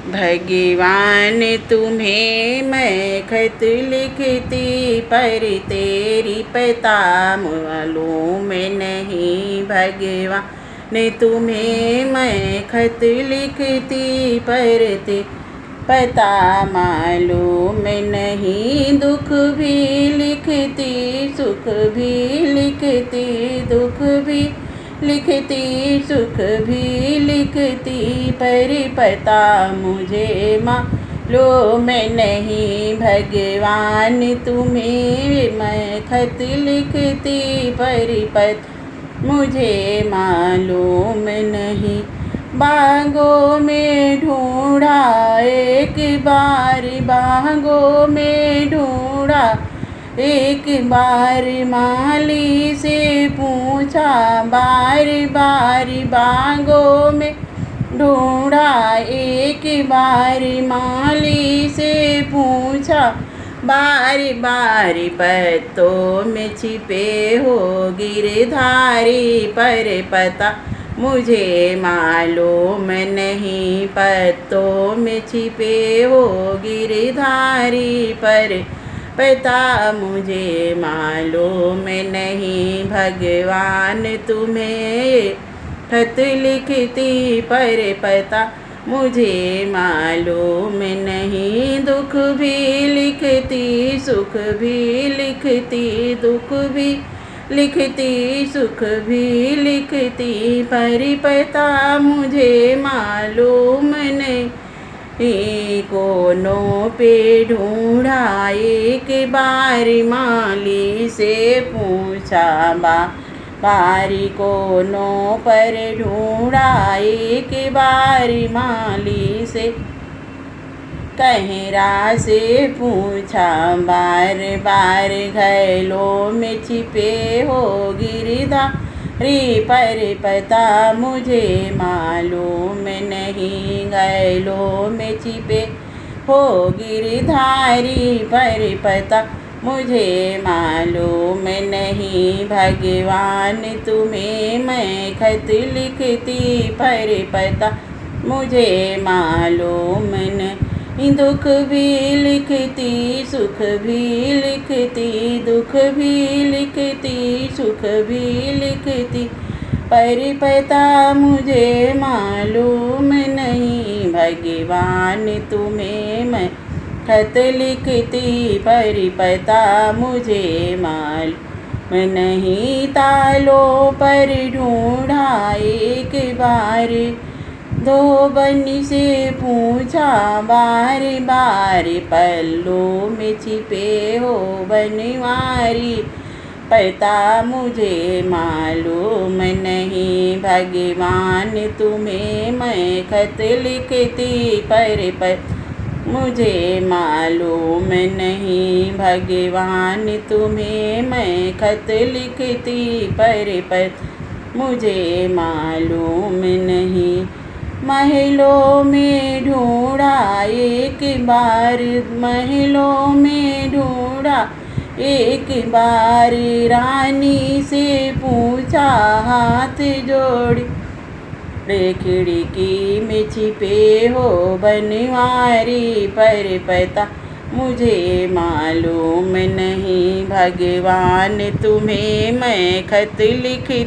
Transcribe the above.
भगवान तुम्हें मैं खत लिखती पर तेरी पता मालूम नहीं। भगवान तुम्हें मैं खत लिखती पर ते पता मालूम नहीं। दुख भी लिखती सुख भी लिखती, दुख भी लिखती सुख भी लिखती, पर पता मुझे मालूम नहीं। भगवान तुम्हें मैं खत लिखती पर पता मुझे मालूम नहीं। बागों में ढूंढा एक बार, बागों में ढूंढा एक बार, माली से पूछा बार बार। बागों में ढूंढा एक बार, माली से पूछा बार बार। पत्तों में छिपे हो गिरधारी, पर पता मुझे मालूम नहीं। पत्तों में छिपे हो गिरधारी, पर पता मुझे मालूम नहीं। भगवान तुम्हें खत लिखती पर पता मुझे मालूम नहीं। दुख भी लिखती सुख भी लिखती, दुख भी लिखती सुख भी लिखती, पर पता मुझे मालूम नहीं। कोनों पे ढूंढा एक बार, माली से पूछा बारी। कोनों पर ढूंढा एक बार, माली से कहरा से पूछा बार बार। घैलों में छिपे हो गिरधारी, पर पता मुझे मालूम नहीं। घैलों में छिपे हो गिरधारी, पर पता मुझे मालूम नहीं। भगवान तुम्हें मैं खत लिखती पर पता मुझे मालूम नहीं। दुख भी लिखती सुख भी लिखती, दुख भी लिखती सुख भी लिखती, पर पता मुझे मालूम नहीं। भगवान तुम्हें मैं खत लिखती पर पता मुझे मालूम नहीं। तालों पर ढूंढा एक बार, धोबन से पूछा बार बार। पल्लों में छिपे हो बनवारी, पता मुझे मालूम नहीं। भगवान तुम्हें मैं खत लिखती पर पता मुझे मालूम नहीं। भगवान तुम्हें मैं खत लिखती पर पता मुझे मालूम नहीं। महलों में ढूंढा एक बार, महलों में ढूंढा एक बार, रानी से पूछा हाथ जोड़। खिड़की में छिपे हो बनवारी, पर पता मुझे मालूम नहीं। भगवान तुम्हें मैं खत लिखती